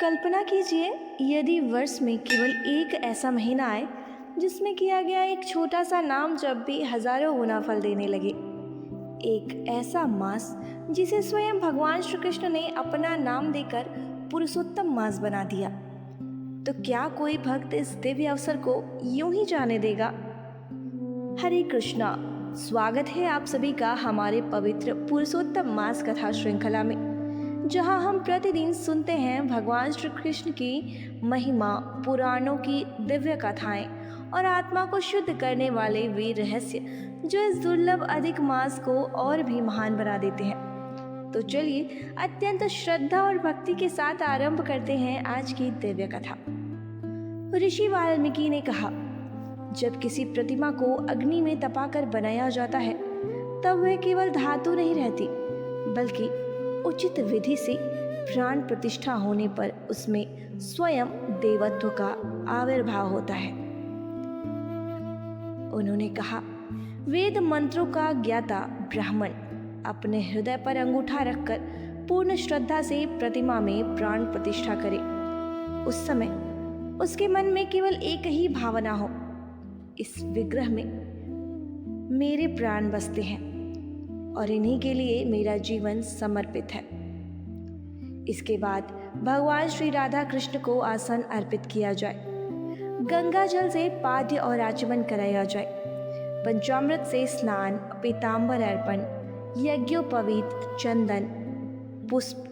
कल्पना कीजिए, यदि वर्ष में केवल एक ऐसा महीना आए जिसमें किया गया एक छोटा सा नाम जब भी हजारों गुना फल देने लगे। एक ऐसा मास जिसे स्वयं भगवान श्री कृष्ण ने अपना नाम देकर पुरुषोत्तम मास बना दिया। तो क्या कोई भक्त इस दिव्य अवसर को यूं ही जाने देगा? हरे कृष्णा, स्वागत है आप सभी का हमारे पवित्र पुरुषोत्तम मास कथा श्रृंखला में, जहां हम प्रतिदिन सुनते हैं भगवान श्री कृष्ण की महिमा, पुराणों की दिव्य कथाएं और आत्मा को शुद्ध करने वाले वे रहस्य जो इस दुर्लभ अधिक मास को और भी महान बना देते हैं। तो चलिए अत्यंत श्रद्धा और भक्ति के साथ आरंभ करते हैं आज की दिव्य कथा। ऋषि वाल्मीकि ने कहा, जब किसी प्रतिमा को अग्नि में तपाकर बनाया जाता है तब वह केवल धातु नहीं रहती, बल्कि उचित विधि से प्राण प्रतिष्ठा होने पर उसमें स्वयं देवत्व का आविर्भाव होता है। उन्होंने कहा, वेद मंत्रों का ज्ञाता ब्राह्मण अपने हृदय पर अंगूठा रखकर पूर्ण श्रद्धा से प्रतिमा में प्राण प्रतिष्ठा करे। उस समय उसके मन में केवल एक ही भावना हो, इस विग्रह में मेरे प्राण बसते हैं और इन्हीं के लिए मेरा जीवन समर्पित है। इसके बाद भगवान श्री राधा कृष्ण को आसन अर्पित किया जाए, गंगा जल से पाद्य और आचमन कराया जाए, पंचामृत से स्नान, पीतांबर अर्पण, यज्ञोपवीत, चंदन, पुष्प,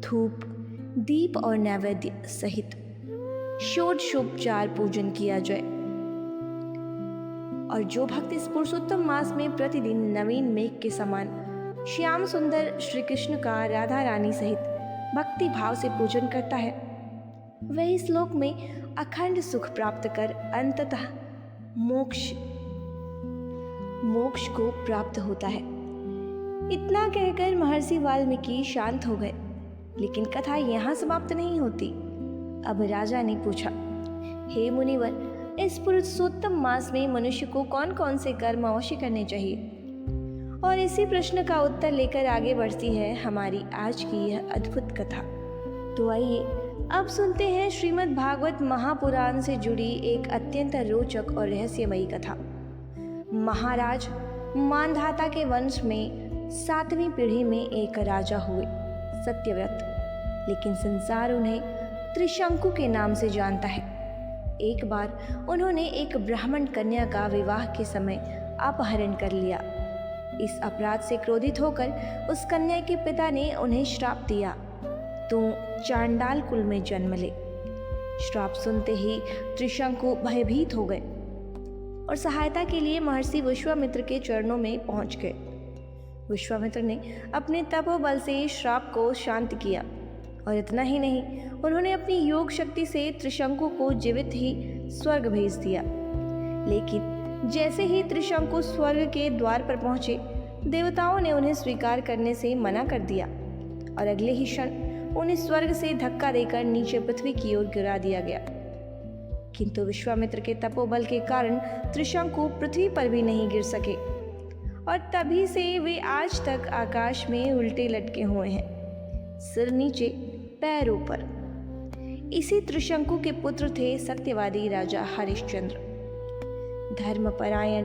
धूप, दीप और नैवेद्य सहित षोडशोपचार पूजन किया जाए। और जो भक्त इस पुरुषोत्तम मास में प्रतिदिन नवीन मेघ के समान श्याम सुंदर श्री कृष्ण का राधा रानी सहित भक्ति भाव से पूजन करता है, वह इस लोक में अखंड सुख प्राप्त कर अंततः मोक्ष को प्राप्त होता है। इतना कहकर महर्षि वाल्मीकि शांत हो गए। लेकिन कथा यहाँ समाप्त नहीं होती। अब राजा ने पूछा, हे मुनिवर, इस पुरुषोत्तम मास में मनुष्य को कौन कौन से कर्म अवश्य करने चाहिए? और इसी प्रश्न का उत्तर लेकर आगे बढ़ती है हमारी आज की यह अद्भुत कथा। तो आइए अब सुनते हैं श्रीमद् भागवत महापुराण से जुड़ी एक अत्यंत रोचक और रहस्यमयी कथा। महाराज मांधाता के वंश में 7वीं पीढ़ी में एक राजा हुए, सत्यव्रत, लेकिन संसार उन्हें त्रिशंकु के नाम से जानता है। एक बार उन्होंने एक ब्राह्मण कन्या का विवाह के समय अपहरण कर लिया। इस अपराध से क्रोधित होकर उस कन्या के पिता ने उन्हें श्राप दिया, तू चांडाल कुल में जन्म ले। श्राप सुनते ही त्रिशंकु भयभीत हो गए और सहायता के लिए महर्षि विश्वामित्र के चरणों में पहुंच गए। विश्वामित्र ने अपने तपोबल से श्राप को शांत किया और इतना ही नहीं, उन्होंने अपनी योग शक्ति से त्रिशंकु को जीवित ही स्वर्ग भेज दिया। लेकिन जैसे ही त्रिशंकु स्वर्ग के द्वार पर पहुंचे, देवताओं ने उन्हें स्वीकार करने से मना कर दिया और अगले ही क्षण उन्हें स्वर्ग से धक्का देकर नीचे पृथ्वी की ओर गिरा दिया गया। किंतु विश्वामित्र के तपोबल के कारण त्रिशंकु पृथ्वी पर भी नहीं गिर सके और तभी से वे आज तक आकाश में उल्टे लटके हुए हैं, सिर नीचे पैर ऊपर। इसी त्रिशंकु के पुत्र थे सत्यवादी राजा हरिश्चंद्र। धर्मपरायण,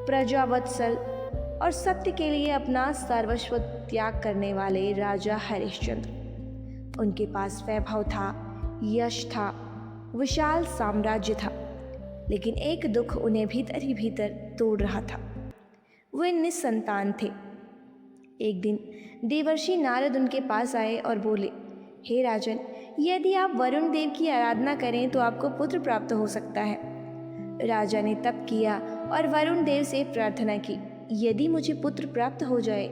प्रजावत्सल और सत्य के लिए अपना सर्वस्व त्याग करने वाले राजा हरिश्चंद्र। उनके पास वैभव था, यश था, विशाल साम्राज्य था, लेकिन एक दुख उन्हें भीतर ही भीतर तोड़ रहा था। वे निसंतान थे। एक दिन देवर्षि नारद उनके पास आए और बोले, हे राजन, यदि आप वरुण देव की आराधना करें तो आपको पुत्र प्राप्त हो सकता है। राजा ने तप किया और वरुण देव से प्रार्थना की, यदि मुझे पुत्र प्राप्त हो जाए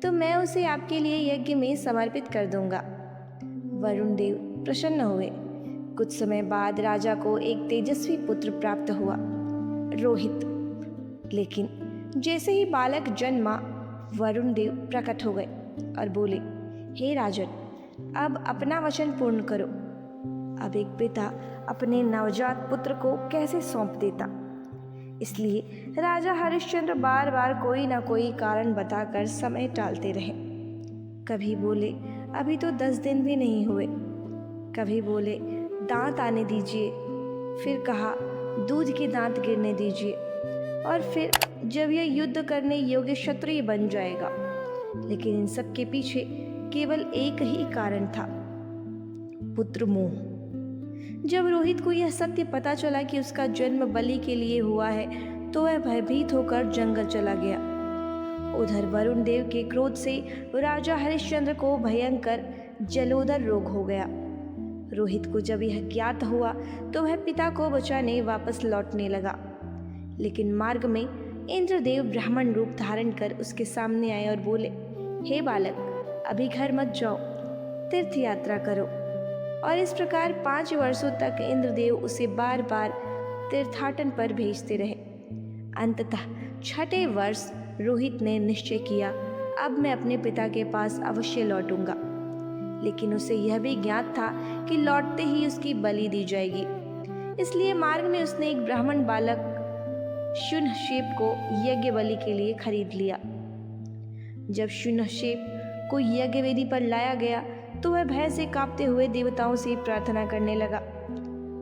तो मैं उसे आपके लिए यज्ञ में समर्पित कर दूंगा। वरुण देव प्रसन्न हुए। कुछ समय बाद राजा को एक तेजस्वी पुत्र प्राप्त हुआ, रोहित। लेकिन जैसे ही बालक जन्मा, वरुण देव प्रकट हो गए और बोले, हे राजन, अब अपना वचन पूर्ण करो। अब एक पिता अपने नवजात पुत्र को कैसे सौंप देता? इसलिए राजा हरिश्चंद्र बार बार कोई ना कोई कारण बताकर समय टालते रहे। कभी बोले, अभी तो 10 दिन भी नहीं हुए, कभी बोले दांत आने दीजिए, फिर कहा दूध के दांत गिरने दीजिए, और फिर जब यह युद्ध करने योग्य क्षत्रिय बन जाएगा। लेकिन इन सब के पीछे केवल एक ही कारण था, पुत्र मोह। जब रोहित को यह सत्य पता चला कि उसका जन्म बलि के लिए हुआ है तो वह भयभीत होकर जंगल चला गया। उधर वरुण देव के क्रोध से राजा हरिश्चंद्र को भयंकर जलोदर रोग हो गया। रोहित को जब यह ज्ञात हुआ तो वह पिता को बचाने वापस लौटने लगा। लेकिन मार्ग में इंद्रदेव ब्राह्मण रूप धारण कर उसके सामने आए और बोले, हे बालक, अभी घर मत जाओ, तीर्थ यात्रा करो। और इस प्रकार 5 वर्षों तक इंद्रदेव उसे बार बार तीर्थाटन पर भेजते रहे। अंततः 6ठे वर्ष रोहित ने निश्चय किया, अब मैं अपने पिता के पास अवश्य लौटूंगा। लेकिन उसे यह भी ज्ञात था कि लौटते ही उसकी बलि दी जाएगी। इसलिए मार्ग में उसने एक ब्राह्मण बालक शुनशेप को यज्ञ बलि के लिए खरीद लिया। जब शुनशेप को यज्ञ वेदी पर लाया गया तो वह भय से कांपते हुए देवताओं से प्रार्थना करने लगा।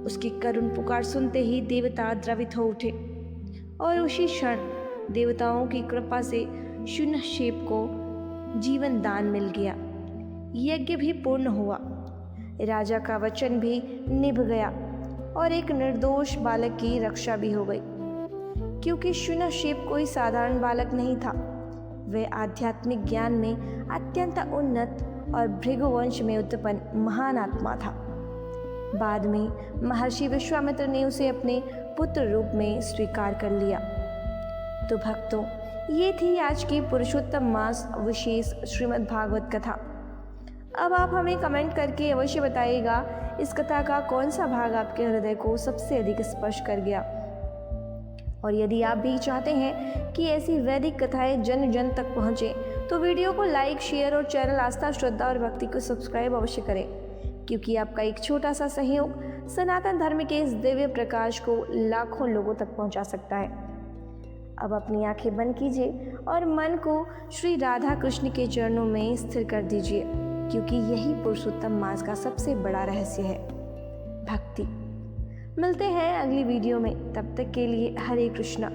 उसकी करुण पुकार सुनते ही देवता द्रवित हो उठे और उसी क्षण देवताओं की कृपा से शुनशेप को जीवन दान मिल गया। यज्ञ भी पूर्ण हुआ, राजा का वचन भी निभ गया और एक निर्दोष बालक की रक्षा भी हो गई। क्योंकि शुनशेप कोई साधारण बालक नहीं था, वह आध्यात्मिक ज्ञान में अत्यंत उन्नत और भृगुवंश में उत्पन्न महान आत्मा था। बाद में महर्षि विश्वामित्र ने उसे अपने पुत्र रूप में स्वीकार कर लिया। तो भक्तों, ये थी आज की पुरुषोत्तम मास विशेष श्रीमद् भागवत कथा। अब आप हमें कमेंट करके अवश्य बताइएगा इस कथा का कौन सा भाग आपके हृदय को सबसे अधिक स्पर्श कर गया। और यदि आप भी चाहते हैं कि ऐसी वैदिक कथाएं जन जन तक पहुँचे तो वीडियो को लाइक, शेयर और चैनल आस्था, श्रद्धा और भक्ति को सब्सक्राइब अवश्य करें, क्योंकि आपका एक छोटा सा सहयोग सनातन धर्म के इस दिव्य प्रकाश को लाखों लोगों तक पहुंचा सकता है। अब अपनी आंखें बंद कीजिए और मन को श्री राधा कृष्ण के चरणों में स्थिर कर दीजिए, क्योंकि यही पुरुषोत्तम मास का सबसे बड़ा रहस्य है, भक्ति। मिलते हैं अगली वीडियो में, तब तक के लिए हरे कृष्णा।